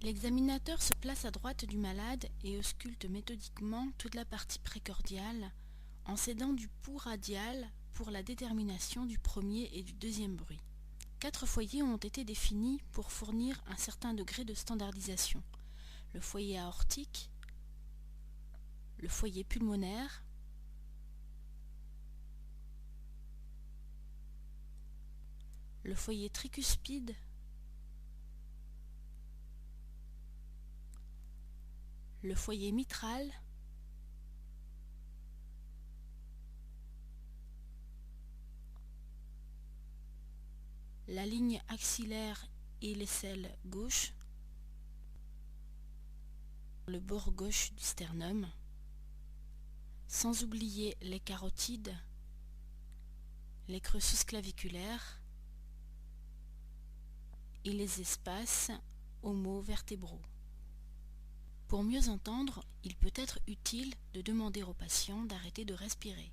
L'examinateur se place à droite du malade et ausculte méthodiquement toute la partie précordiale en s'aidant du pouls radial pour la détermination du premier et du deuxième bruit. 4 foyers ont été définis pour fournir un certain degré de standardisation. Le foyer aortique, le foyer pulmonaire, le foyer tricuspide, le foyer mitral, la ligne axillaire et l'aisselle gauche, le bord gauche du sternum, sans oublier les carotides, les creux susclaviculaires et les espaces homo-vertébraux. Pour mieux entendre, il peut être utile de demander au patient d'arrêter de respirer.